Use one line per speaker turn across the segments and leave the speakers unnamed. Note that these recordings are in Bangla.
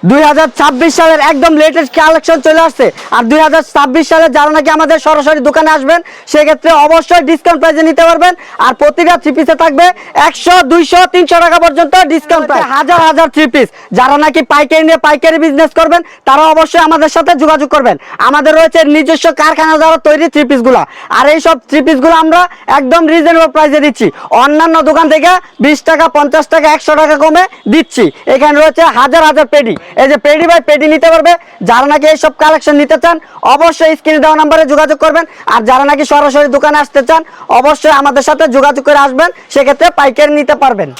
2026 সালের একদম লেটেস্ট কালেকশন চলে আসছে। আর 2026 সালে যারা নাকি আমাদের সরাসরি দোকানে আসবেন সেক্ষেত্রে অবশ্যই ডিসকাউন্ট প্রাইসে নিতে পারবেন। আর প্রতিটা থ্রি পিসে থাকবে 100, 200, 300 টাকা পর্যন্ত ডিসকাউন্ট প্রাইস। হাজার হাজার থ্রি পিস যারা নাকি পাইকারি নিয়ে পাইকারি বিজনেস করবেন তারা অবশ্যই আমাদের সাথে যোগাযোগ করবেন। আমাদের রয়েছে নিজস্ব কারখানা দ্বারা তৈরি থ্রি পিসগুলো। আর এই সব থ্রি পিসগুলো আমরা একদম রিজনেবল প্রাইসে দিচ্ছি। অন্যান্য দোকান থেকে 20 টাকা, 50 টাকা, 100 টাকা কমে দিচ্ছি। এখানে রয়েছে হাজার হাজার পেডি। এই যে পেডি বাই পেডি নিতে পারবে। যারা নাকি এইসব কালেকশন নিতে চান অবশ্যই স্ক্রিনে দেওয়া নাম্বারে যোগাযোগ করবেন। আর যারা নাকি সরাসরি দোকানে আসতে চান অবশ্যই আমাদের সাথে যোগাযোগ করে আসবেন, সেক্ষেত্রে পাইকারি নিতে পারবেন।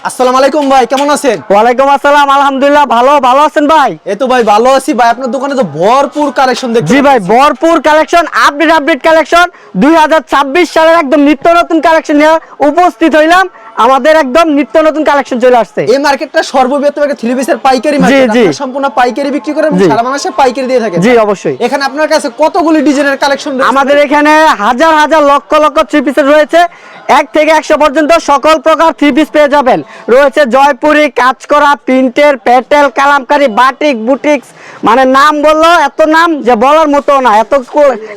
আসসালামু আলাইকুম ভাই, কেমন আছেন?
ওয়ালাইকুম আসসালাম, আলহামদুলিল্লাহ ভালো আছেন ভাই?
এই তো ভাই ভালো আছি ভাই। আপনার দোকানে তো ভরপুর কালেকশন দেখছি।
জি ভাই, ভরপুর কালেকশন, আপডেট কালেকশন। 2026 সালের একদম নিত্য নতুন কালেকশন নিয়ে উপস্থিত হইলাম। আমাদের একদম নিত্য নতুন কালেকশন চলে আসছে।
এই মার্কেটটা সর্ববৃহৎ একটা থ্রি পিসের পাইকারি মার্কেট। আপনারা সম্পূর্ণ পাইকারি বিক্রি করেন এবং সারা বাংলাদেশে পাইকারি দিয়ে থাকেন।
জি অবশ্যই।
এখানে আপনার কাছে কতগুলি ডিজাইনের কালেকশন রয়েছে?
আমাদের এখানে হাজার হাজার লক্ষ লক্ষ থ্রি পিসের রয়েছে। 1 থেকে 100 পর্যন্ত সকল প্রকার থ্রি পিস পেয়ে যাবেন। রয়েছে জয়পুরি, কাজ করা, প্রিন্টের, প্যাটেল, কালামকারী, বাটিক, বুটিক্স, মানে নাম বললো এত নাম যে বলার মতো না,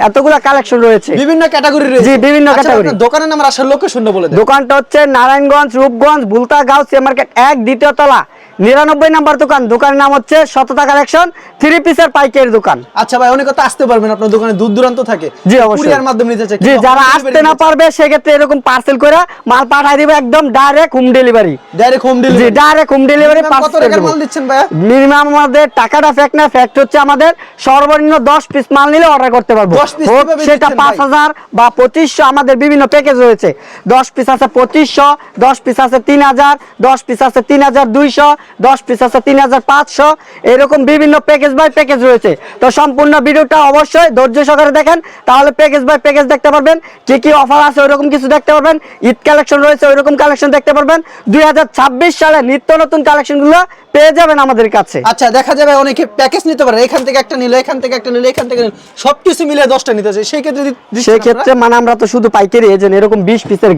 এতগুলা কালেকশন রয়েছে।
বিভিন্ন ক্যাটাগরি রয়েছে।
জি, বিভিন্ন ক্যাটাগরি।
দোকানের নাম আসার লোকেশনটা বলে দেন।
দোকানটা হচ্ছে নারায়ণগঞ্জ, রূপগঞ্জ, বুলতা গাউসিয়া মার্কেট 1, দ্বিতীয় তলা, 99 নাম্বার দোকান। দোকানের নাম হচ্ছে সততা কালেকশন, থ্রি পিসের পাইকারি দোকান।
আচ্ছা ভাই, অনেকে তো আসতে পারবেন আপনার দোকানে, দূর দূরান্ত থাকে।
জি অবশ্যই।
কুরিয়ার মাধ্যমে নিতে চাই।
জি, যারা আসতে না পারবে সেক্ষেত্রে এরকম পার্সেল করে মাল পাঠিয়ে দিবে, একদম direct home delivery.
Direct home
জি,
ডেলিভারি।
Direct home delivery.
কত টাকার মাল দিচ্ছেন ভাই?
মিনিমাম আমাদের টাকাটা ফ্যাক্ট না, ফ্যাক্ট হচ্ছে আমাদের সর্বনিম্ন 10 পিস মাল নিলে অর্ডার করতে পারবো।
10 পিস
হোক
কিভাবে
সেটা
দিচ্ছেন ভাই?
5000 বা 2500, আমাদের বিভিন্ন প্যাকেজ রয়েছে। 10 পিস আছে 2500, 10 পিস আছে 3000, 10 পিস আছে 3200, 10 পিস আছে 3500, এরকম বিভিন্ন প্যাকেজ বাই প্যাকেজ রয়েছে। তো সম্পূর্ণ ভিডিওটা অবশ্যই ধৈর্য সহকারে দেখেন, তাহলে প্যাকেজ বাই প্যাকেজ দেখতে পারবেন, কি কি অফার আছে ওইরকম কিছু দেখতে পারবেন, ঈদ কালেকশন রয়েছে ওইরকম কালেকশন দেখতে পারবেন। 2026 সালে নিত্য নতুন কালেকশনগুলো পেয়ে যাবেন আমাদের কাছে।
আচ্ছা, দেখা যাবে অনেকে প্যাকেজ নিতে পারে, এখান থেকে একটা নিলে, এখান থেকে একটা নিলে, এখান থেকে নিলে, সবকিছু মিলে 10টা নিতে চাই, সেই ক্ষেত্রে
সেই ক্ষেত্রে মানে আমরা তো শুধু পাইকারি এজেন্ট, এরকম 20 পিসের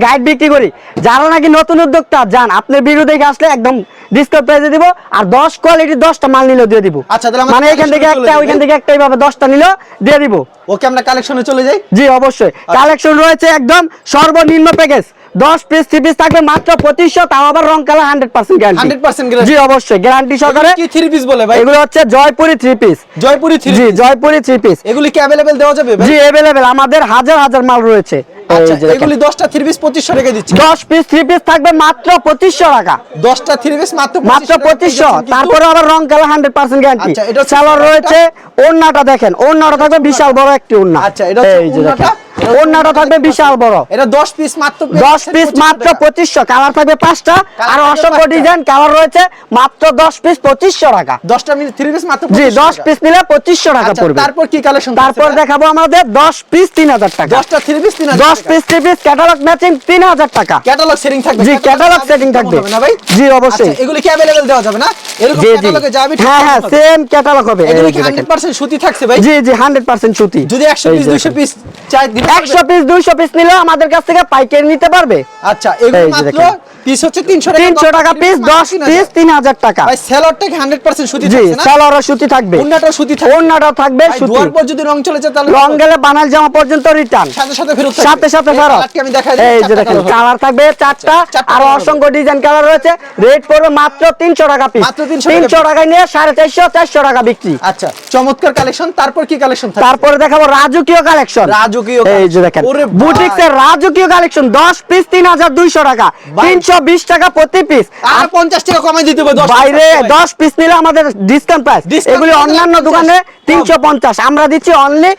গাইড বিক্রি করি। যারা নাকি নতুন উদ্যোক্তা যান, আপনার ভিডিও দেখে আসলে একদম ডিসকাউন্ট প্রাইসে দিব। আর 10 কোয়ালিটির 10টা মাল নিলেও দিয়ে দিব।
আচ্ছা, তাহলে
মানে এখান থেকে একটা, ওইখান থেকে একটা, এইভাবে 10টা নিলেও দিয়ে দিব।
ওকে, আমরা কালেকশনে চলে যাই।
জি অবশ্যই। কালেকশন রয়েছে একদম সর্বনিম্ন প্যাকেজ 10 পিস, 3 পিস থাকবে মাত্র 2500, তাও আবার রং কালার 100% গ্যারান্টি।
100% গ্যারান্টি।
জি অবশ্যই, গ্যারান্টি সহকারে।
কি থ্রি পিস বলে ভাই?
এগুলো হচ্ছে Jaipuri three piece.
Jaipuri three?
জি, জয়পুরি থ্রি পিস।
এগুলি কি अवेलेबल দেওয়া যাবে ভাই?
জি अवेलेबल, আমাদের হাজার হাজার মাল রয়েছে।
আচ্ছা, এগুলি 10টা থ্রি পিস 2500 টাকা দিচ্ছি।
10 পিস 3 পিস থাকবে মাত্র 2500 টাকা।
10টা থ্রি পিস মাত্র
2500, তারপরে আবার রং কালার 100% গ্যারান্টি।
আচ্ছা, এটা
সালোয়ার রয়েছে। ওন্নাটা দেখেন, ওন্নাটা থাকবে বিশাল বড় একটি ওন্না।
আচ্ছা, এটা হচ্ছে
এই যে
ওন্নাটা।
দেখেন, ওন্নাটা থাকবে বিশাল বড়।
এটা 10 পিস মাত্র
10 পিস মাত্র 2500, কালার থাকবে 5টা। আর অসংখ্য ডিজাইন কালার রয়েছে, মাত্র 10 পিস 2500 টাকা।
10টা মিলে থ্রি পিস মাত্র
জি,
2500
10
টাকা।
পিস নিলে 2500 টাকা
আচ্ছা,
পড়বে।
তারপর কি কালেকশন?
তারপর দেখাবো আমাদের 10 পিস 3000 টাকা।
10টা three piece 3000
10 piece 3 piece catalogue matching 3000 টাকা।
ক্যাটালগ সেটিং থাকবে।
জি, ক্যাটালগ সেটিং থাকবে
না ভাই?
জি অবশ্যই।
আচ্ছা, এগুলি কি अवेलेबल দেওয়া যাবে না? এরকম
জি জি,
ক্যাটালগে যাবে?
হ্যাঁ সেম ক্যাটালগ হবে।
এগুলি
এই
কি
যে দেখেন।
100% সুতি থাকছে ভাই?
জি জি, 100% সুতি।
যদি 100
এই
পিস
যে
200
দেখেন।
পিস চাই দিতে পারবে?
100 পিস 200 পিস নিলেও আমাদের কাছ থেকে পাইকারি নিতে পারবে।
আচ্ছা, এগুলো
এই যে
মাত্র
দেখেন।
পিস হচ্ছে 300 টাকা।
300 টাকা পিস, 10 পিস 3000 টাকা।
ভাই সেলরটা কি 100% সুতি
জি,
থাকছে না?
সালোয়ারও সুতি থাকবে,
ওন্নাটাও সুতি থাকবে।
ওন্নাটাও থাকবে
ভাই
সুতি।
ধোয়ার পর যদি রং চলে যায় তাহলে
রং গেলে বানাল জামা পর্যন্ত রিটার্ন,
সাথে সাথে ফেরত থাকবে।
সাথে সাথে
এই
ফেরত।
কালারটি আমি দেখাই দিই।
এই যে দেখেন, কালার থাকবে 4টা।
চারটা
আর
colour হবে।
অসংখ্য ডিজাইন কালার রয়েছে। রেট পড়বে মাত্র 300 টাকা পিস।
মাত্র 300
300 টাকায় নিয়ে 450, 400 টাকা বিক্রি।
আচ্ছা, চমৎকার কালেকশন। তারপর কি কালেকশন থাকবে?
তারপরে দেখাবো রাজকীয় কালেকশন।
রাজকীয়
এই যে
collection।
দেখেন,
ওরে ভাই।
বুটিক্সের রাজকীয় কালেকশন 10 পিস 3200 টাকা,
ভাই।
320 টাকা প্রতি পিস।
আর 50 টাকা কমাই দিতে হবে 10
বাইরে 10 পিস নিলে আমাদের ডিসকাউন্ট প্রাইস।
Discount
এগুলি
price
অন্যান্য
50
দোকানে 350, আমরা দিচ্ছি অনলি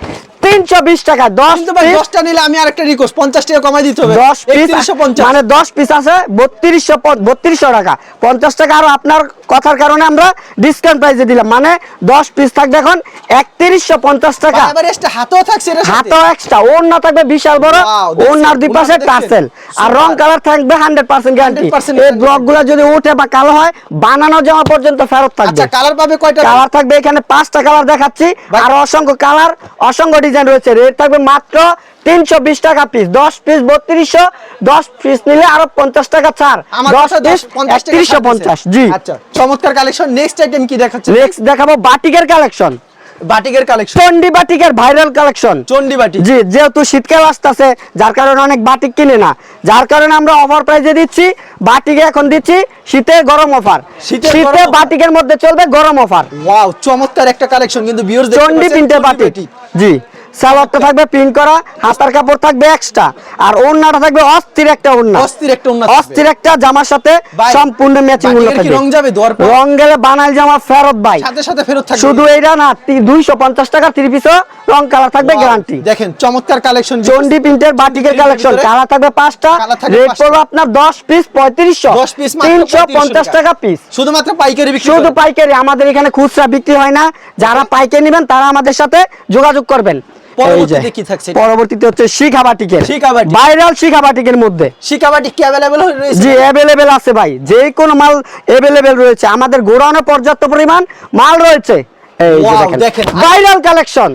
320 টাকা। 10
কিন্তু ভাই
পিস
10টা নিলে আমি আরেকটা রিকোয়েস্ট 50 টাকা কমাই দিতে হবে।
10 পিস
3150
মানে 10 পিস আছে 3200 টাকা, 50 টাকা আরো আপনার কথার কারণে আমরা ডিসকাউন্ট প্রাইসে দিলাম। মানে 10 পিস থাকবে এখন 3150 টাকা।
এবার এক্সট্রা হাতও থাকছে এর সাথে।
হাতও এক্সট্রা, ওড়না থাকবে বিশাল বড়,
Wow, দেখছেন?
ওড়নার দুই পাশে
ওড়নাটা দেখছেন?
টার্সেল। আর রং কালার থাকবে 100% গ্যারান্টি।
100%
এই ব্লকগুলো যদি উঠে বা কালো হয়, বানানো জামা পর্যন্ত ফেরত থাকবে।
আচ্ছা, কালার পাবে কয়টা?
কালার থাকবে এখানে 5টা কালার দেখাচ্ছি,
ভাই।
আর অসংখ্য কালার, অসংখ্য ডিজাইন ডিজাইন রয়েছে, রেট থাকবে মাত্র 320 টাকা পিস। 10 পিস 3200, 10 পিস নিলে আরো 50 টাকা ছাড়।
আমার
10
কাছে
পিস
3150।
জি।
আচ্ছা, চমৎকার কালেকশন। নেক্সট আইটেম কি দেখাচ্ছেন?
নেক্সট দেখাবো বাটিকের কালেকশন,
বাটিকের কালেকশন,
চন্ডি বাটিকের ভাইরাল কালেকশন।
চন্ডি বাটিক।
জি, যেহেতু শীতকাল আসতেছে যার কারণে অনেক বাটিক কিনে না, যার কারণে আমরা অফার প্রাইসে দিচ্ছি। বাটিকে এখন দিচ্ছি শীতের গরম অফার।
শীতের
শীতে
গরম offer।
বাটিকের মধ্যে চলবে গরম অফার।
ওয়াও, চমৎকার একটা কালেকশন কিন্তু ভিউয়ার্স দেখতে
চন্ডি
পাচ্ছেন,
প্রিন্টের
চন্ডি
বাটিক। জি, সালোয়ারটা থাকবে প্রিন্ট করা, হাতার কাপড় থাকবে এক্সট্রা, আর ওড়নাটা থাকবে অস্থির একটা ওড়না,
অস্থির একটা ওড়না থাকবে।
অস্থির একটা জামার সাথে
ভাই,
সম্পূর্ণ ম্যাচিং ওড়না
বাটিকের কি
থাকবে।
রং যাবে দোয়ার পর?
রং গেলে বানাইল জামা ফেরত ভাই।
সাথে সাথে ফেরত থাকবে।
শুধু এইটা না, 250 টাকা 3 পিসও রং কালার থাকবে
Wow,
গ্যারান্টি।
দেখেন চমৎকার কালেকশন।
চন্ডি প্রিন্টের বাটিকের
প্রিন্টের
কালেকশন,
ভিতরে
কালার থাকবে 5টা,
কালার থাকবে
রেট
5টা।
পড়বে আপনার 10 পিস 3500,
10 পিস মাত্র
350 টাকা পিস।
শুধুমাত্র পাইকারি বিক্রি
শুধু
করেন।
পাইকারি, আমাদের এখানে খুচরা বিক্রি হয় না। যারা পাইকারি নেবেন তারা আমাদের সাথে যোগাযোগ করবেন।
পরবর্তীতে কি থাকছে এটা?
পরবর্তীতে হচ্ছে শিখা বাটিকের,
শিখা বাটিক।
ভাইরাল শিখা বাটিকের মধ্যে।
শিকা বাটিক কি अवेलेबल রয়েছে?
জি, অ্যাভেলেবেল আছে ভাই, যে কোনো মাল অ্যাভেলেবেল রয়েছে, আমাদের গোডাউনে পর্যাপ্ত পরিমাণ মাল রয়েছে। এই যে
Wow,
দেখেন
দেখেন।
ভাইরাল কালেকশন,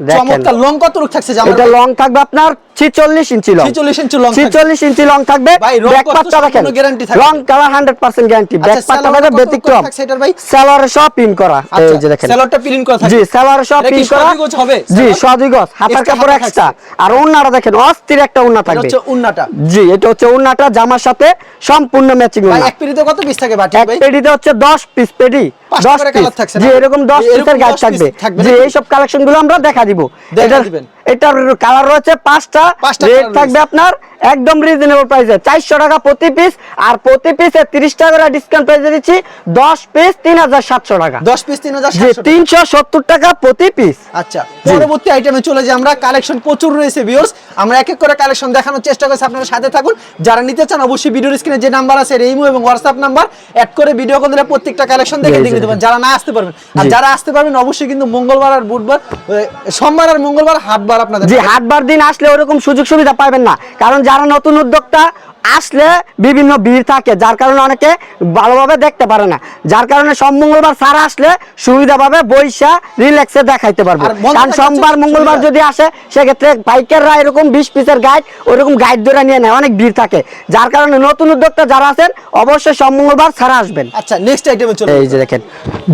দেখেন
চমৎকার। লং কত রূপ থাকছে জামা?
এটা লং থাকবে আপনার 46 ইঞ্চি লং,
46 ইঞ্চি লং থাকবে।
46 ইঞ্চি লং থাকবে।
ভাই, রং
ব্যাক
কত
পার্টটা দেখেন,
সম্পূর্ণ guarantee থাকবে।
Long colour 100% guarantee. ব্যাক
আচ্ছা,
পার্টটা
সালোয়ার
থাকবে
কত রূপ
ব্যতিক্রম,
থাকছে এটার ভাই?
সালোয়ারে সব পিন করা। এই যে দেখেন,
সেলরটা প্রিন্ট করা থাকবে।
জি, সালোয়ারে সব
এটা কি
পিন করা।
সবই গোছ হবে?
জি,
সালোয়ার?
সবই গজ, হাতার
Extra
কাপড়
হাতা
এক্সট্রা,
থাকছে।
আর ওন্নাটা দেখেন অস্থির একটা ওন্না
এটা
থাকবে।
হচ্ছে উন্নাটা।
জি, এটা হচ্ছে ওন্নাটা জামার সাথে সম্পূর্ণ ম্যাচিং
ভাই,
ওন্না।
এক পেটিতে কত পিস থাকে বাটিক
এক
ভাই?
পেটিতে হচ্ছে 10 পিস পেটি,
5টা
10
করে
পিস।
কালার থাকছে না?
জি, এরকম 10
এরকম
পিসের গাইড
10 piece
থাকবে।
থাকবে
জি,
নাকি?
এই সব কালেকশন গুলো আমরা দেখা দিব।
দেখা
এটার
দিবেন।
এটার কালার রয়েছে 5টা,
পাঁচটা
রেট
colour
থাকবে
রয়েছে।
আপনার একদম রিজনেবল প্রাইসে 400 টাকা প্রতি পিস, আর প্রতি পিসে 30 টাকা করে ডিসকাউন্ট প্রাইসে দিচ্ছি। 10 পিস 3700 টাকা।
10 পিস
জি,
3700 টাকা।
370 টাকা প্রতি পিস।
আচ্ছা, পরবর্তী আইটেমে চলে যাই আমরা। কালেকশন প্রচুর রয়েছে ভিউয়ার্স, আমরা এক এক করে কালেকশন দেখানোর চেষ্টা করছি, আপনারা সাথে থাকুন। যারা নিতে চান অবশ্যই ভিডিওর স্ক্রিনে যে নাম্বার আছে, ইমো এবং হোয়াটসঅ্যাপ নাম্বার অ্যাড করে ভিডিও কল দিলে প্রত্যেকটা কালেকশন দেখে
জি,
দেখে
জি।
দিতে পারেন। যারা না আসতে পারবেন, আর
জি।
যারা আসতে পারবেন অবশ্যই কিন্তু মঙ্গলবার আর বুধবার, সোমবার আর মঙ্গলবার হাটবার আপনাদের।
জি, হাটবার দিন আসলে ওরকম সুযোগ সুবিধা পাবেন না, কারণ যারা নতুন উদ্যোক্তা আসলে বিভিন্ন ভিড় থাকে, যার কারণে অনেকে ভালোভাবে দেখতে পারে না, যার কারণে সব মঙ্গলবার সারা আসলে সুবিধাভাবে বৈশা রিল্যাক্সে দেখাইতে পারবে।
আর বন্ধ
কারণ
থাকার
সোমবার
চেয়ে
মঙ্গলবার
সুবিধা।
যদি আসে সেক্ষেত্রে বাইকাররা এরকম 20 পিসের গাইড ওরকম গাইড ধরে নিয়ে নেয়, অনেক ভিড় থাকে, যার কারণে নতুন উদ্যোক্তা যারা আছেন অবশ্যই সব মঙ্গলবার সারা আসবেন।
আচ্ছা, নেক্সট আইটেমে চলে
এই যে দেখেন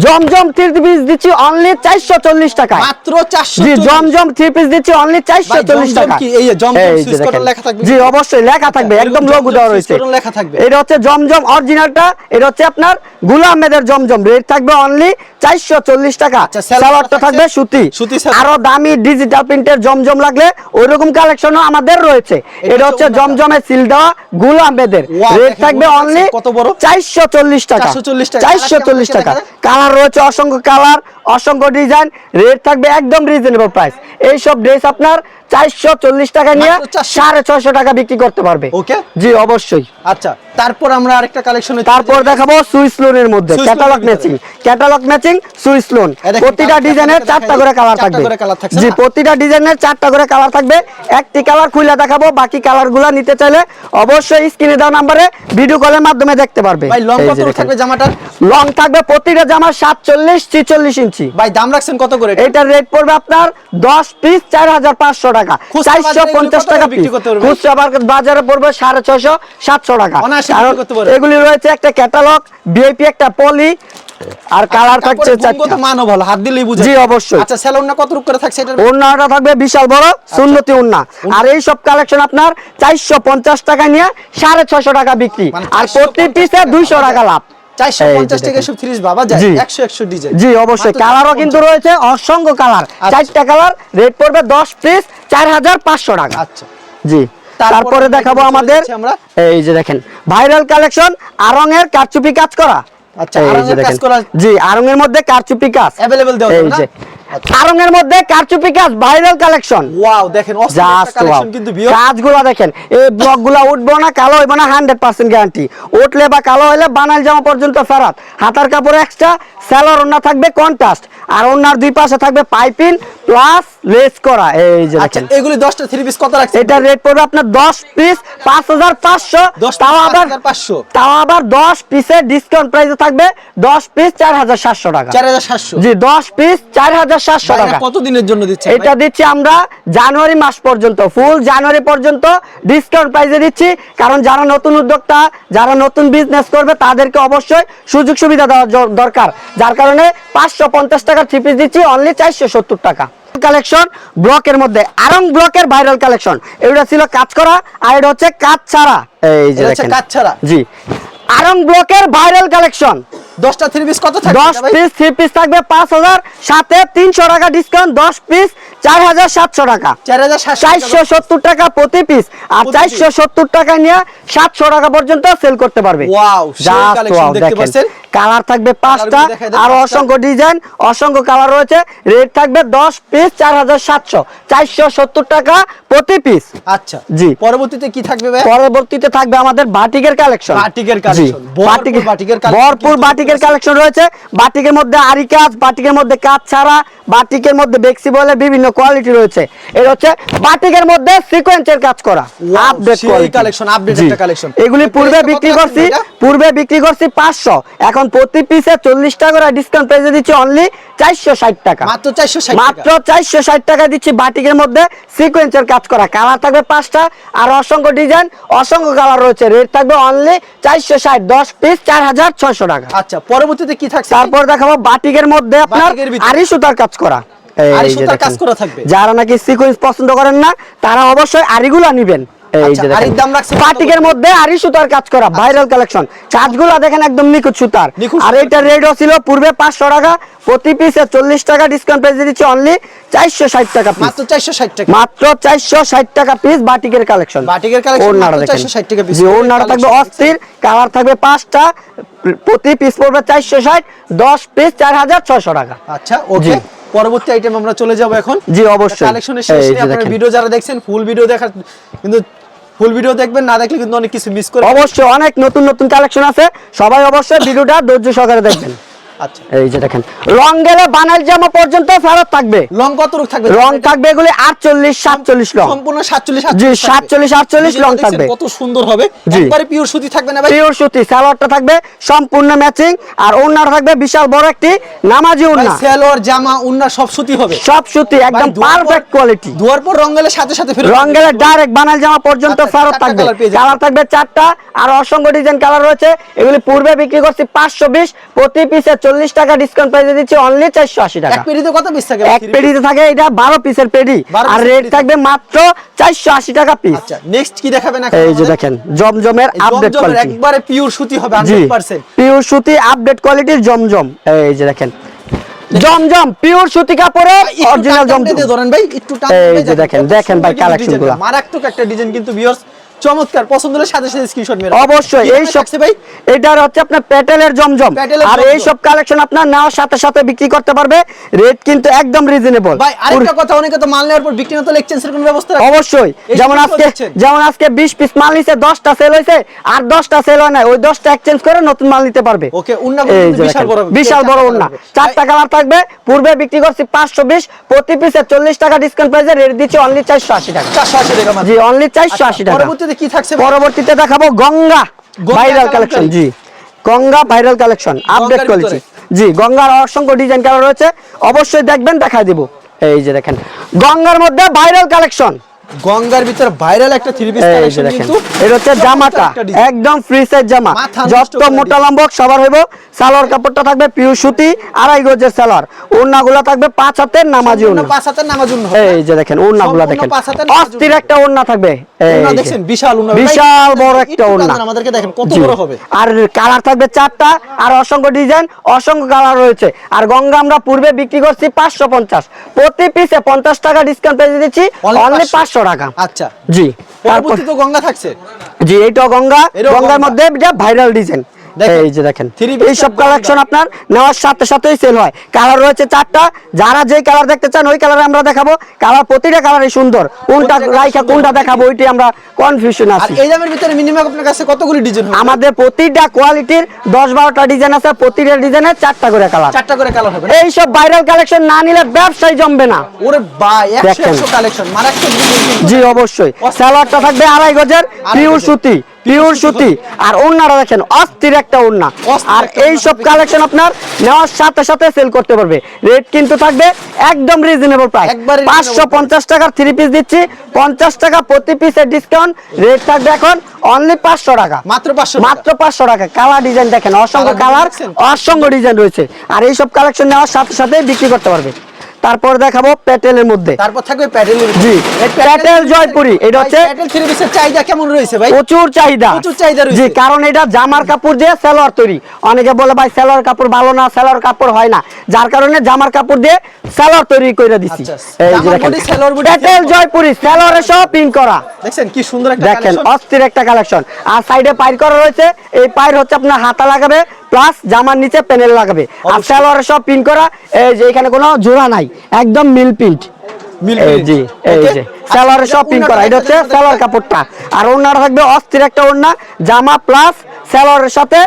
জমজম 3 পিস দিচ্ছি অনলি 440 টাকায়।
মাত্র 400।
জি, জমজম 3 পিস দিচ্ছি অনলি 440
জমজম
টাকা।
কি? এই যে জমজম
এই যে
সুইচ
দেখেন।
কটন লেখা থাকবে?
জি, অবশ্যই লেখা থাকবে,
আচ্ছা,
একদম
এরকম
লোগো দেওয়া
জমজম
রয়েছে।
সুইচ কটন লেখা থাকবে।
এটা হচ্ছে জমজম অরিজিনালটা, এটা হচ্ছে আপনার গুলাম আহমেদের জমজম, রেট থাকবে অনলি 440 টাকা।
আচ্ছা, সালোয়ারটা
সালোয়ারটা থাকবে
থাকছে
সুতি।
সুতি সালোয়ার।
আরো দামি ডিজিটাল প্রিন্টের জমজম লাগলে ওইরকম কালেকশনও আমাদের রয়েছে। এটা হচ্ছে
হচ্ছে ওন্নাটা।
জমজমের সিল দেওয়া গুলাম আহমেদের,
Wow,
রেট
দেখেন,
থাকবে
ওন্না
অনলি
কত বড়?
440 টাকা।
440 টাকা।
440 টাকা। কালার রয়েছে অসংখ্য কালার, অসংখ্য ডিজাইন, রেট থাকবে একদম রিজনেবল প্রাইস। এই সব ড্রেস আপনার 440 টাকা নিয়ে
মাত্র 400
650 টাকা বিক্রি করতে পারবে।
ওকে।
জি, অবশ্যই।
আচ্ছা, তারপর আমরা আরেকটা কালেকশনে
তারপর দেখাবো সুইস লোনের মধ্যে
সুইস
ক্যাটালগ
লোনের ভিতরে।
Matching, catalogue matching Swiss loan.
এই দেখেন,
প্রতিটা
কালার
ডিজাইনের
দেখাই
4টা করে কালার
4টা
থাকবে।
করে কালার থাকছে
জি,
না?
প্রতিটা ডিজাইনের 4টা করে কালার থাকবে। একটি কালার খুলে দেখাবো, বাকি কালারগুলো নিতে চাইলে অবশ্যই স্ক্রিনে দেওয়া নম্বরে ভিডিও কলের মাধ্যমে দেখতে পারবে।
ভাই, লং
এই
কত
যে দেখেন।
থাকবে জামাটার?
লং থাকবে প্রতিটা জামা 47 46 ইঞ্চি।
ভাই, দাম রাখছেন কত করে এটা?
এটার রেট পড়বে আপনার 10 পিস 4500 টাকা,
খুচরা বাজারে এগুলি
450
কত
টাকা
করে বিক্রি
পিস।
করতে পারবে?
খুচরা বাজারে পড়বে 650 700 টাকা।
অনায়াসে
কারণ
বিক্রি করতে পারবে।
এগুলি রয়েছে একটা ক্যাটালগ, ভিআইপি একটা পলি, আর কালার থাকছে
কাপড়ের গুণগত
4টা।
মানও ভালো, হাত দিলেই বুঝা
জি,
যায়।
অবশ্যই।
আচ্ছা, সেলুনটা কত রূপ করে থাকছে এটার?
ওন্নাটা থাকবে বিশাল বড় সুন্নতি ওন্না, আর এই সব কালেকশন আপনার 450 টাকা নিয়ে 650 টাকা বিক্রি,
মানে
আর প্রতি
450
পিসে 200 টাকা লাভ।
450 টাকা
দেখেন।
সব 30 বাবা যায়,
জি।
100 100 ডিজাইন।
জি, অবশ্যই।
মাত্র
কালারও
450
কিন্তু রয়েছে অসংখ্য কালার,
আচ্ছা।
4টা কালার, রেট পড়বে 10 পিস 4500 টাকা।
আচ্ছা,
জি, তারপরে
আমরা
দেখাবো
চলে
আমাদের
যাচ্ছি আমরা।
এই যে দেখেন ভাইরাল কালেকশন আরঙের কারচুপি কাজ করা।
আচ্ছা,
এই যে
আরঙের কাজ
দেখেন।
করা।
জি, আরঙের মধ্যে কারচুপি কাজ
Available দেওয়া
এই
যাবে না?
যে
আচ্ছা।
আরঙের মধ্যে কারচুপি কাজ ভাইরাল কালেকশন।
ওয়াও, দেখেন অস্থির একটা
জাস্ট ওয়াও,
কালেকশন কিন্তু ভিউ।
কাজগুলো দেখেন, এই ব্লকগুলো উঠবো না, কালো হইব না, 100% গ্যারান্টি। উঠলে বা কালো হইলে বানাইল জামা পর্যন্ত ফেরত। হাতার কাপড় এক্সট্রা, সেলর ওন্না থাকবে কন্ট্রাস্ট, আর ওনার দুই পাশে থাকবে পাইপিং প্লাস লেস করা। এই যে
আচ্ছা
দেখেন
এগুলি 10টা 3 পিস কত রাখছেন?
এটা রেট পড়বে আপনার 10 পিস 5500,
10
তাও আবার
5500,
10 পিসের ডিসকাউন্ট প্রাইসে থাকবে 10 পিস 4700 টাকা।
4700।
জি 10 পিস 4700
ভাই,
টাকা।
এটা কত দিনের জন্য দিচ্ছেন?
এটা দিচ্ছি আমরা জানুয়ারি মাস পর্যন্ত, ফুল জানুয়ারি পর্যন্ত ডিসকাউন্ট প্রাইসে দিচ্ছি, কারণ যারা নতুন উদ্যোক্তা, যারা নতুন বিজনেস করবে তাদেরকে অবশ্যই সুযোগ সুবিধা দেওয়া দরকার, যার কারণে 550 টাকা থ্রি পিস দিচ্ছি অনলি 470 টাকা। কালেকশন ব্লকের মধ্যে আরং ব্লকের ভাইরাল কালেকশন, এটা ছিল কাজ করা আর এটা হচ্ছে কাজ ছাড়া। এই যে
এটা হচ্ছে
দেখেন
কাজ ছাড়া।
জি আরং ব্লকের ভাইরাল কালেকশন।
10টা 3 পিস কত থাকবে
10
ভাই?
পিস 3 পিস থাকবে 5000, সাথে 300 টাকা ডিসকাউন্ট, 10 পিস 4700 টাকা। 470 টাকা প্রতি পিস, আর 470 টাকা নিয়ে 700 টাকা পর্যন্ত সেল করতে পারবে।
ওয়াও, সেই
Just
কালেকশন
wow,
দেখতে
দেখেন।
পাচ্ছেন।
কালার থাকবে 5টা,
কালারগুলো দেখাই দেন,
আর
5টা।
অসংখ্য ডিজাইন, অসংখ্য কালার রয়েছে। রেট থাকবে 10 পিস 4700, 470 টাকা প্রতি পিস।
আচ্ছা
জি।
পরবর্তীতে কি থাকবে ভাই?
পরবর্তীতে থাকবে আমাদের বাটিকের কালেকশন।
বাটিকের কালেকশন, ভরপুর বাটিকের কালেকশন,
ভরপুর বাটিকের কালেকশন রয়েছে। বাটিকের মধ্যে আরি কাজ, বাটিকের মধ্যে কাজ ছাড়া, বাটিকের মধ্যে বেক্সি বলে বিভিন্ন কোয়ালিটি রয়েছে। এটা হচ্ছে বাটিকের মধ্যে সিকোয়েন্সের কাজ করা,
Wow,
আপডেট
সেই
কোয়ালিটি
কালেকশন, আপডেট একটা কালেকশন।
এগুলি পূর্বে
প্রাইসটা কত
বিক্রি
রাখছেন
করছি,
এটা?
পূর্বে বিক্রি করছি 500, এখন প্রতি পিসে 40 টাকা করে ডিসকাউন্ট প্রাইসে দিচ্ছি অনলি 460 টাকা।
মাত্র 460
মাত্র
টাকা।
460 টাকা দিচ্ছি বাটিকের মধ্যে সিকোয়েন্সের কাজ করা। কালার থাকবে 5টা, আর অসংখ্য ডিজাইন, অসংখ্য কালার রয়েছে। রেট থাকবে অনলি 460, 10 পিস 4600 টাকা।
আচ্ছা পরবর্তীতে কি থাকছে?
তারপর দেখাবো বাটিকের মধ্যে আপনার
বাটিকের ভিতরে।
আরি সুতার কাজ করা।
আরি
এই যে
সুতার
দেখেন।
কাজ করা থাকবে।
যারা নাকি সিকোয়েন্স পছন্দ করেন না, তারা অবশ্যই আরিগুলা নেবেন। এই
আচ্ছা,
যে দেখেন
আরির দাম রাখছেন কত?
বাটিকের মধ্যে আরি সুতার কাজ করা ভাইরাল কালেকশন। কাজগুলো দেখেন একদম নিখুঁত সুতার।
নিখুঁত
আর
সুতার।
এটা রেটও ছিল পূর্বে 500 টাকা, প্রতি পিসে 40 টাকা ডিসকাউন্ট প্রাইসে দিচ্ছি অনলি 460 টাকা পিস।
মাত্র 460 টাকা।
মাত্র 460 টাকা পিস বাটিকের কালেকশন।
বাটিকের কালেকশন
ওড়নাটা
মাত্র
দেখেন।
460 টাকা পিস।
জি ওড়নাটা থাকবে অস্থির, কালার থাকবে 5টা, প্রতি পিস পড়বে 460, 10 পিস 4600 টাকা।
আচ্ছা ওকে,
জি।
পরবর্তী আইটেম আমরা চলে যাব এখন।
জি অবশ্যই।
কালেকশনের শেষ
এই
নেই,
যে
আপনারা
দেখেন।
ভিডিও যারা দেখছেন ফুল ভিডিও দেখার, কিন্তু ফুল ভিডিও দেখবেন, না দেখলে কিন্তু অনেক কিছু মিস করে।
অবশ্যই অনেক নতুন নতুন কালেকশন আছে, সবাই অবশ্যই ভিডিওটা ধৈর্য সহকারে দেখবেন।
আচ্ছা
এই যে দেখেন রং গেলে বানাল জামা পর্যন্ত ফেরত থাকবে।
লং কত রূপ থাকবে?
রং থাকবে এগুলি 48 47 রং।
সম্পূর্ণ 47
জি
47
47 রং
দেখছেন
থাকবে।
কত সুন্দর হবে।
জি।
একবারে পিওর সুতি থাকবে না ভাই?
পিওর সুতি। সালোয়ারটা থাকবে সম্পূর্ণ ম্যাচিং, আর ওড়নাটা থাকবে বিশাল বড় একটি নামাজি
ভাই
ওড়না।
সালোয়ার জামা ওন্না সব সুতি হবে।
সব সুতি একদম পারফেক্ট কোয়ালিটি।
ধোয়ার পর রং গেলে সাথে সাথে ফেরত
রং গেলে ডাইরেক্ট বানাল জামা পর্যন্ত
আচ্ছা,
ফেরত
4টা
থাকবে।
কালার পেয়ে যাবেন।
কালার থাকবে 4টা, আর অসংখ্য ডিজাইন কালার রয়েছে। এগুলি পূর্বে বিক্রি করছি 520, প্রতি পিসে 40 টাকা ডিসকাউন্ট প্রাইসে দিচ্ছি অনলি 480 টাকা।
এক পেটিতে কত পিস থাকে?
এক পেডিতে থাকে এটা 12 পিসের পেডি,
12
আর
পিসের
রেট
পেডি
থাকবে মাত্র 480 টাকা পিস।
আচ্ছা নেক্সট কি দেখাবেন এখন?
এই যে
আমাদের?
দেখেন জমজমের
এই
আপডেট
জমজমের
কোয়ালিটি।
একবারে পিওর সুতি হবে
জি
100%।
পিওর সুতি আপডেট কোয়ালিটির জমজম। এই যে দেখেন জমজম পিওর সুতি কাপড়ের অরিজিনাল জমজম।
ধরেন ভাই একটু টান
এই
দিয়ে
যে
দেখেন,
দেখেন
কত
ভাই
সুন্দর কিন্তু
কালেকশনগুলো।
ডিজাইনটা। মারাত্মক একটা ডিজাইন কিন্তু ভিউয়ার্স, চমৎকার। পছন্দ হলে সাথে সাথে স্ক্রিনশট মেরে
অবশ্যই এই সব
ভাই
এটার হচ্ছে আপনার প্যাটেলের জমজম,
প্যাটেলের
আর
জমজম।
এই সব কালেকশন আপনার নেওয়ার সাথে সাথে বিক্রি করতে পারবে। রেট কিন্তু একদম রিজনেবল।
ভাই আরেকটা কথা, অনেকে তো মাল নেওয়ার পর বিক্রি না তো এক্সচেঞ্জের কোনো ব্যবস্থা রাখেন?
অবশ্যই
এই
যেমন
সুযোগ
আজকে
দিচ্ছেন?
20 পিস মাল নিছে, 10টা সেল হয়েছে, আর 10টা সেল হয় না, ওই 10টা এক্সচেঞ্জ করে নতুন মাল নিতে পারবে।
ওকে, উন্না
এই
কিন্তু
যে
বিশাল
দেখেন,
বড়,
বিশাল বড় ওড়না, 4টা কালার থাকবে। পূর্বে বিক্রি করছি 520, প্রতি পিসে 40 টাকা ডিসকাউন্ট প্রাইসে রেট দিচ্ছি অনলি 480 টাকা।
480 টাকা মাত্র।
জি অনলি 480 টাকা।
পরবর্তীতে কি থাকছে?
পরবর্তীতে দেখাবো গঙ্গা ভাইরাল কালেকশন। জি গঙ্গা ভাইরাল কালেকশন আপডেট
গঙ্গার
কোয়ালিটি।
ভিতরে?
জি গঙ্গার অসংখ্য ডিজাইন কালার রয়েছে, অবশ্যই দেখবেন, দেখাই দিব। এই যে দেখেন গঙ্গার মধ্যে ভাইরাল কালেকশন।
গঙ্গার ভিতর ভাইরাল একটা থ্রি পিস
এই যে
কালেকশন
দেখেন
কিন্তু
এটা হচ্ছে জামাটা
একটা design।
একদম ফ্রি সাইজ জামা,
মাথা নষ্ট
যত
করে
মোটা
দিবে।
লম্বা হোক সবার হইব। সালোয়ার কাপড়টা থাকবে পিওর সুতি, 2.5 গজের সালোয়ার। ওড়নাগুলো থাকবে 5 হাতের নামাজি ওড়না।
পাঁচ হাতের নামার জন্য
এই যে দেখেন ওড়নাগুলো
সম্পূর্ণ
দেখেন
5 হাতের নামাজ
অস্থির একটা ওড়না থাকবে। এই
ওড়না
যে।
দেখছেন বিশাল ওড়না,
বিশাল বড় একটা ওড়না।
আমাদেরকে দেখেন কত
জি।
বড় হবে।
আর কালার থাকবে 4টা, আর অসংখ্য ডিজাইন, অসংখ্য কালার রয়েছে। আর গঙ্গা আমরা পূর্বে বিক্রি করছি 550, প্রতি পিসে 50 টাকা ডিসকাউন্ট পেয়ে দিচ্ছি অনলি 500 টাকা।
আচ্ছা
জি তারপর
পরবর্তীতে গঙ্গা থাকছে।
জি এইটা গঙ্গা।
এটাও
গঙ্গার
গঙ্গা।
মধ্যে ভাইরাল ডিজাইন। এই যে দেখেন
Three piece
এই সব
টা
কালেকশন আপনার নেওয়ার সাথে সাথেই সেল হয়। কালার রয়েছে 4টা, যারা যে কালার দেখতে চান ওই কালারে আমরা দেখাবো। কালার প্রতিটা কালারই সুন্দর, কোনটা
প্রতিটা colour
রাইখা
সুন্দর
কোনটা
হবে
দেখাবো ওইটি আমরা কনফিউশন
আর
আছি।
এই দামের ভিতরে মিনিমাম আপনার কাছে কতগুলি ডিজাইন হবে?
আমাদের প্রতিটা কোয়ালিটির 10-12টা ডিজাইন আছে, প্রতিটা ডিজাইনের 4টা করে কালার।
4টা করে কালার হবে।
এই সব ভাইরাল কালেকশন না নিলে ব্যবসায় জমবে না।
ওরে ভাই 100
দেখেন।
100 কালেকশন মারাত্মক ডিজাইন।
জি অবশ্যই, সালোয়ারটা থাকবে 2.5 গজের পিওর সুতি, পিওর সুতি। আর ওন্নাটা দেখেন অস্থির একটা ওন্না।
অস্থির
আর
একটা
এই
ওড়না
সব
হবে।
কালেকশন আপনার নেওয়ার সাথে সাথে সেল করতে পারবে। রেট কিন্তু থাকবে একদম রিজনেবল প্রাইস।
একবারে reasonable
550 টাকার 3 পিস দিচ্ছি, 50 টাকা প্রতি পিসের ডিসকাউন্ট। রেট থাকবে এখন অনলি 500 টাকা,
মাত্র 500
মাত্র 500 টাকা। কালার ডিজাইন দেখেন, অসংখ্য
Colour
কালার,
দেখছেন?
অসংখ্য ডিজাইন রয়েছে। আর এই সব কালেকশন নেওয়ার সাথে সাথে বিক্রি করতে পারবে। তারপর দেখাবো প্যাটেলের মধ্যে।
তারপর থাকবে প্যাটেলের।
জি, প্যাটেল জয়পুরি। এটা হচ্ছে
প্যাটেল থ্রি পিসের চাহিদা কেমন রয়েছে ভাই?
প্রচুর চাহিদা,
প্রচুর চাহিদা রয়েছে।
জি, কারণ এটা জামার কাপড় দিয়ে সালোয়ার তৈরি। অনেকে বলে ভাই সালোয়ার কাপড় ভালো না, সালোয়ার কাপড় হয় না, যার কারণে জামার কাপড় দিয়ে সালোয়ার তৈরি করে দিছি।
আচ্ছা,
এই যে
জামার
দেখেন
body, সালোয়ার body
প্যাটেল জয়পুরি, সালোয়ারে সহ পিন করা।
দেখছেন কি সুন্দর একটা
দেখেন
কালেকশন।
অস্থির একটা কালেকশন। আর সাইডে পাইর করা রয়েছে, এই পাইর হচ্ছে আপনার হাতা লাগাবে প্লাস জামার নিচে প্যানেল লাগাবে। আর
অবশ্যই।
সালোয়ারে সব পিন করা। এই যে এখানে কোনো জোড়া নাই, একদম মিল প্রিন্ট। এই জি, এই যে সালোয়ারে সব পিন করা। এটা হচ্ছে সালোয়ার কাপড়টা। আর ওড়নাটা থাকবে অস্থির একটা ওড়না, জামা প্লাস সালোয়ারের সাথে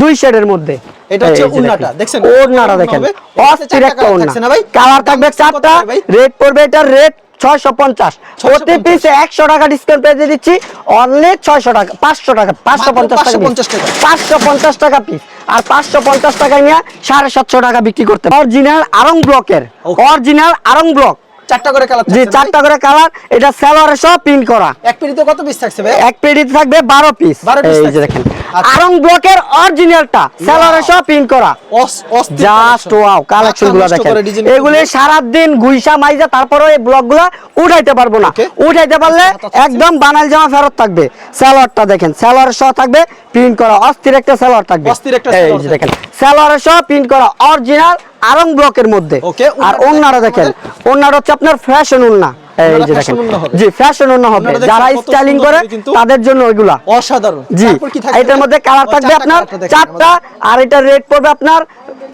2 শেডের মধ্যে।
এটা হচ্ছে
এই যে
ওড়নাটা,
দেখেন,
দেখছেন?
ওড়নাটা দেখেন
হবে।
অস্থির
চারটা
একটা
colour
ওড়না।
থাকছে না ভাই?
কালার থাকবে
দাম কত
4টা।
করে ভাই?
রেট পড়বে এটার রেট 650। প্রতি
650
পিসে 100 টাকা ডিসকাউন্ট পেয়ে দিচ্ছি অনলি 600 টাকা, 500 টাকা, 550 টাকা,
550 টাকা।
550 টাকা পিস। আর 550 টাকায় নিয়ে 750 টাকা বিক্রি করতে। অরিজিনাল আরং ব্লকের, অরিজিনাল আরং ব্লক।
4টা করে কালার
জি,
থাকছে
4টা করে কালার। এটা সালোয়ারে সব পিন করা।
এক পিরিতে কত পিস থাকছে ভাই?
এক পেডিতে থাকবে 12 পিস।
12 piece
এই যে
থাকছে।
দেখেন
আচ্ছা।
আরং ব্লকের অরিজিনালটা সালোয়ারে সব পিন করা।
অস্থির
জাস্ট
collection।
ওয়াও, কালেকশন গুলো
মাথা নষ্ট
দেখেন।
করে design
এগুলি
গুলো।
সারা দিন গুইসা মাইজা তারপরে এই ব্লকগুলো উঠাইতে পারবো না।
Okay.
উঠাইতে পারলে
আচ্ছা, আচ্ছা,
একদম বানাল জামা ফেরত থাকবে। সালোয়ারটা দেখেন, সালোয়ার সহ থাকবে প্রিন্ট করা, অস্থির একটা সালোয়ার থাকবে।
অস্থির একটা
এই
সালোয়ার
যে
থাকবে।
দেখেন সালোয়ার সহ প্রিন্ট করা অরিজিনাল আরং ব্লকের মধ্যে।
Okay,
আর
ওড়নাটা
ওন্নাটা দেখেন, ওন্নাটা হচ্ছে আপনার ফ্যাশন ওন্না। এই
ওড়নাটা
যে
fashion
দেখেন,
ওড়না হবে।
জি ফ্যাশন ওন্না হবে।
ওড়নাটা দেখেন
যারা
কত
স্টাইলিং
সুন্দর
করে
হবে কিন্তু।
তাদের জন্য ওইগুলা
অসাধারণ।
জি।
তারপর কি থাকবে?
এটার মধ্যে কালার থাকবে
চারটা
আপনার
colour দেখেন
4টা। আর এটার রেট পড়বে আপনার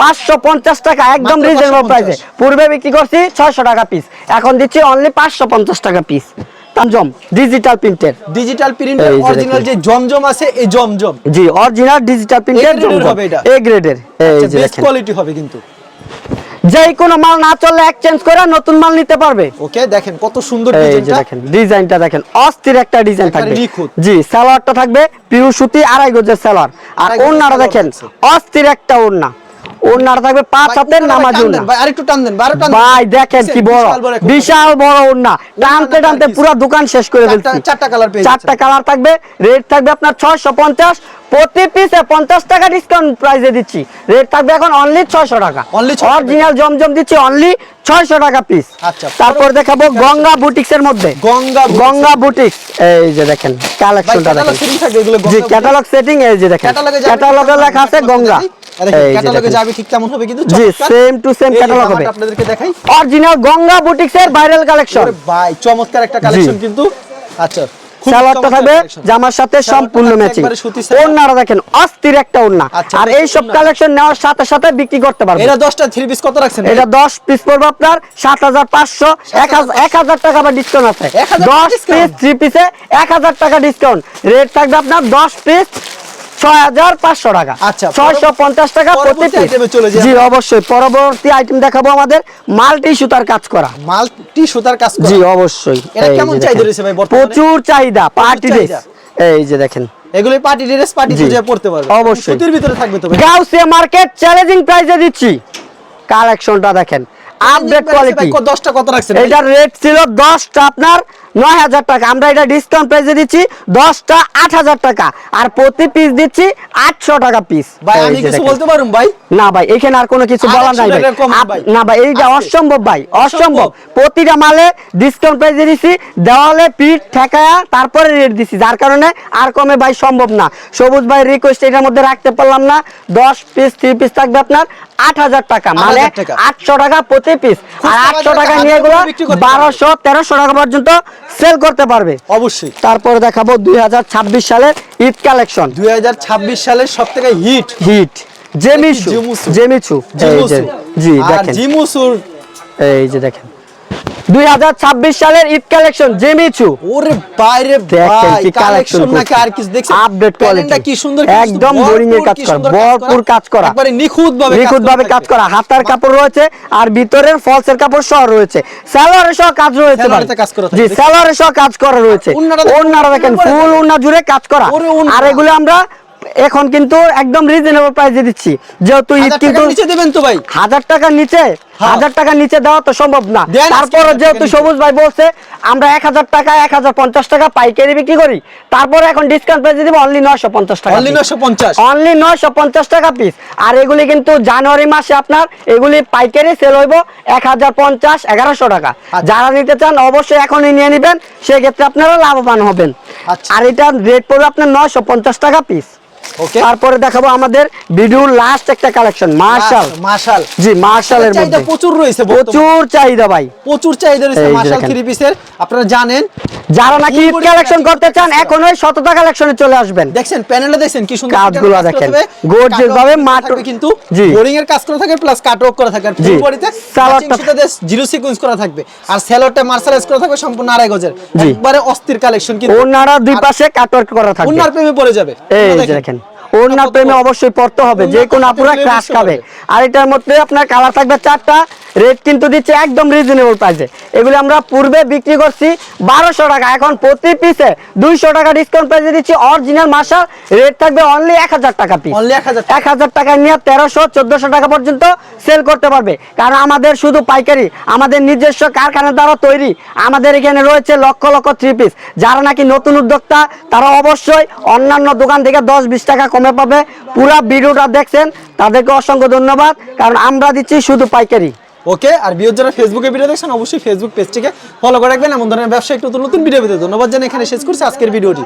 550 টাকা, একদম
মাত্র
রিজনেবল
550
প্রাইসে। পূর্বে বিক্রি করছি 600 টাকা পিস, এখন দিচ্ছি অনলি 550 টাকা পিস। তানজম ডিজিটাল প্রিন্টের।
ডিজিটাল প্রিন্টের
এই যে
অরিজিনাল
দেখেন।
যে জমজম আছে, এই জমজম
জি, অরিজিনাল ডিজিটাল প্রিন্টের
grade এর হবে এটা?
এ গ্রেডের। এই যে
বেস্ট
দেখেন,
কোয়ালিটি হবে কিন্তু।
যে কোনো মাল না চললে এক্সচেঞ্জ করে নতুন মাল নিতে পারবে।
ওকে, দেখেন কত সুন্দর
এই যে
ডিজাইনটা।
দেখেন ডিজাইনটা দেখেন, অস্থির একটা ডিজাইন
একেবারে
থাকবে।
নিখুঁত।
জি, সালোয়ারটা থাকবে পিওর সুতি 2.5 গজের সালোয়ার। আর
2.5 গজের
ওড়নাটা
সালোয়ার
দেখেন
থাকছে।
অস্থির একটা ওড়না। ওড়নাটা থাকবে 5 হাতের নামাজ ওড়না।
ভাই আরেকটু টান দেন, 12 টান দেন।
ভাই দেখেন কি বড়, বিশাল বড় ওড়না। টানতে টানতে পুরো দোকান শেষ করে ফেলছি।
চারটা কালার পেয়ে
4টা কালার থাকবে। রেট থাকবে আপনার 650। প্রতি পিসে 50 টাকা ডিসকাউন্ট প্রাইসে দিচ্ছি। রেট থাকবে এখন অনলি 600 টাকা।
Only 600 টাকা।
অরিজিনাল জমজম দিচ্ছি অনলি 600 টাকা পিস।
আচ্ছা,
তারপর দেখাবো গঙ্গা বুটিক্সের মধ্যে। গঙ্গা বুটিক্স। এই যে দেখেন কালেকশনটা দেখেন।
সেটিং থাকবে এগুলো
জি, ক্যাটালগ সেটিং। এই যে দেখেন ক্যাটালগে লেখা আছে গঙ্গা। এই যে
ক্যাটালগে
দেখেন।
যাবে ঠিক তেমন হবে কিন্তু
জি,
চমৎকার।
সেম টু সেম
এই
ক্যাটালগ হবে।
জামাটা আপনাদেরকে দেখাই।
অরিজিনাল গঙ্গা বুটিক্সের ভাইরাল কালেকশন।
ওরে ভাই চমৎকার একটা কালেকশন কিন্তু। আচ্ছা, খুব
সালোয়ারটা
চমৎকার
থাকবে
collection।
জামার সাথে
সালোয়ারটা
সম্পূর্ণ
থাকবে
ম্যাচিং।
একবারে সুতি সালোয়ার।
ওড়নাটা দেখেন অস্থির একটা ওড়না।
আচ্ছা,
আর
এটা
এই সব
ওড়না।
কালেকশন নেওয়ার সাথে সাথে বিক্রি করতে পারবেন।
এরা 10টা 3 পিস কত রাখছেন?
এটা 10 পিস পড়বে আপনার 7500। 1000 টাকা আবার ডিসকাউন্ট আছে।
1000
10 পিস
discount?
3 পিসে 1000 টাকা ডিসকাউন্ট। রেট থাকবে আপনার 10 পিস 6500 টাকা।
আচ্ছা,
650 টাকা প্রতি
পরবর্তী
পিস।
আইটেমে চলে যাই
জি
আমরা।
অবশ্যই, পরবর্তী আইটেম দেখাবো আমাদের মাল্টি সুতার কাজ করা।
মাল্টি সুতার কাজ করা।
জি অবশ্যই।
এটা
এই
কেমন
যে
চাহিদা
দেখেন।
রয়েছে ভাই বর্তমানে?
প্রচুর চাহিদা, পার্টি ড্রেস।
চাহিদা।
এই যে দেখেন
এগুলো পার্টি ড্রেস, পার্টি
জি,
পূজা পড়তে পারবে।
অবশ্যই।
সুতির ভিতরে থাকবে তো ভাই।
গাউসিয়া মার্কেট চ্যালেঞ্জিং প্রাইসে দিচ্ছি। কালেকশনটা দেখেন, আপডেট কোয়ালিটি।
10টা কত রাখছেন?
এটার রেট ছিল 10টা আপনার 9000 টাকা, আমরা এটা ডিসকাউন্ট প্রাইসে দিচ্ছি 10টা 8000 টাকা। আর প্রতি পিস দিচ্ছি 800 টাকা পিস।
ভাই আমি কিছু বলতে পারুম ভাই?
না ভাই, এখানে আর কোনো কিছু বলার নাই ভাই।
800 টাকার কম ভাই।
না ভাই, এইটা
আছে।
অসম্ভব ভাই, অসম্ভব।
অসম্ভব।
প্রতিটা মালে ডিসকাউন্ট প্রাইসে দিছি, দেওয়ালে পিঠ ঠেকায়া তারপরে রেট দিছি, যার কারণে আর কমে ভাই সম্ভব না। সবুজ ভাই রিকোয়েস্ট এটার মধ্যে রাখতে পারলাম না। 10 পিস 3 পিস থাকবে আপনার 8000 টাকা, মানে
8000 টাকা।
800 টাকা প্রতি প্রতি পিস। আর 800 টাকা নিয়ে এগুলো 1200 1300 টাকা পর্যন্ত সেল করতে পারবে
অবশ্যই।
তারপরে দেখাবো 2026 সালের ঈদ কালেকশন।
2026 সালের সবথেকে হিট
জেমিচু। এই যে, জি
আর
দেখেন
জিমুসুর
এই যে দেখেন 2026 সালের ঈদ কালেকশন জেমিচু।
ওরে বাইরে
দেখেন
ভাই
কি
কালেকশন নাকি আর কিছু দেখছেন?
আপডেট কোয়ালিটি
কি সুন্দর,
একদম বোরিং এর কাজ করা, ভরপুর কাজ করা,
একবারে নিখুঁতভাবে
কাজ করা। হাতার কাপড় রয়েছে আর ভিতরের ফলসের কাপড় সহ রয়েছে, সালোয়ারের সহ কাজ রয়েছে ভাই।
সালোয়ারেতে কাজ করা
জি,
থাকবে।
সালোয়ারের সহ কাজ করা রয়েছে। ওন্নাটা দেখেন ফুল ওন্না জুড়ে কাজ করা।
ওরে ওন্না।
আর এগুলো আমরা এখন কিন্তু একদম রিজনেবল প্রাইসে দিচ্ছি, যেহেতু ঈদ
1000
কিন্তু
টাকার নিচে দেবেন তো ভাই?
1000 টাকার নিচে,
হ্যাঁ।
1000 টাকার নিচে দেওয়া তো সম্ভব না।
দেন আজকে
তারপরে
1000
যেহেতু
টাকার
সবুজ ভাই বলছে আমরা 1000 টাকা 1050 টাকা পাইকারি বিক্রি করি, তারপরে এখন ডিসকাউন্ট প্রাইসে দিব অনলি 950 টাকা,
অনলি 950,
অনলি 950 টাকা পিস। আর এগুলি কিন্তু জানুয়ারি মাসে আপনার এগুলি পাইকারি সেল হইব 1050 1100 টাকা। যারা নিতে চান অবশ্যই এখনই নিয়ে নেবেন, সেই ক্ষেত্রে আপনারা লাভবান হবেন।
আচ্ছা।
আর এটা রেট পড়বে আপনার 950 টাকা পিস।
ওকে,
তারপরে দেখাবো আমাদের ভিডিওর লাস্ট একটা কালেকশন মার্শাল। জি, মার্শালের
চাহিদা
মধ্যে
প্রচুর রয়েছে,
প্রচুর চাহিদা ভাই,
প্রচুর চাহিদা রয়েছে
এই যে
মার্শাল
দেখেন।
3 পিসের। আপনারা জানেন
যারা নাকি ঈদ কালেকশন করতে চান এখন ওই 100 কালেকশনে চলে আসবেন।
দেখছেন প্যানেলে দেখছেন কি সুন্দর
কাজগুলো
কাজ করা
দেখেন,
থাকবে।
গর্জিয়াস ভাবে মাট
থাকবে কিন্তু
জি
বোরিং এর কাজ করা থাকে প্লাস কাটওয়ার্ক করা থাকে। আর
জি,
ফুল বডিতে
সালোয়ারটা
জিরো সিকোয়েন্স করা থাকবে। আর সেলরটা মার্শালাইজ করা থাকবে সম্পূর্ণ আড়াই গজের,
জি।
একবারে অস্থির কালেকশন কিন্তু।
ওনারা দুই পাশে কাটওয়ার্ক করা থাকবে।
ওনার প্রেমে পড়ে যাবে।
এই যে দেখেন ওনার প্রেমে অবশ্যই পড়তে হবে, যে কোন আপুরা ক্রাশ খাবে। আর এটার মধ্যে আপনার কালার থাকবে 4টা, রেট কিন্তু দিচ্ছে একদম রিজনেবল প্রাইসে। এগুলো আমরা পূর্বে বিক্রি করছি 1200 টাকা, এখন প্রতি পিসে 200 টাকা ডিসকাউন্ট প্রাইসে দিচ্ছি। অরিজিনাল মার্শাল রেট থাকবে অনলি 1000 টাকা পিস।
অনলি 1000
1000 টাকা নিয়ে 1300 1400 টাকা পর্যন্ত সেল করতে পারবে। কারণ আমাদের শুধু পাইকারি, আমাদের নিজস্ব কারখানার দ্বারা তৈরি। আমাদের এখানে রয়েছে লক্ষ লক্ষ 3 পিস। যারা নাকি নতুন উদ্যোক্তা তারা অবশ্যই অন্যান্য দোকান থেকে 10-20 টাকা কমে পাবে। পুরো ভিডিওটা দেখছেন তাদেরকে অসংখ্য ধন্যবাদ, কারণ আমরা দিচ্ছি শুধু পাইকারি।
ওকে, আর ভিউয়ার যারা ফেসবুকে ভিডিও দেখছেন অবশ্যই ফেসবুক পেজটিকে ফলো করে রাখবেন। এমন ধরনের ব্যবসা একটু নতুন ভিডিও পেতে ধন্যবাদ জানিয়ে এখানে শেষ করছি আজকের ভিডিওটি।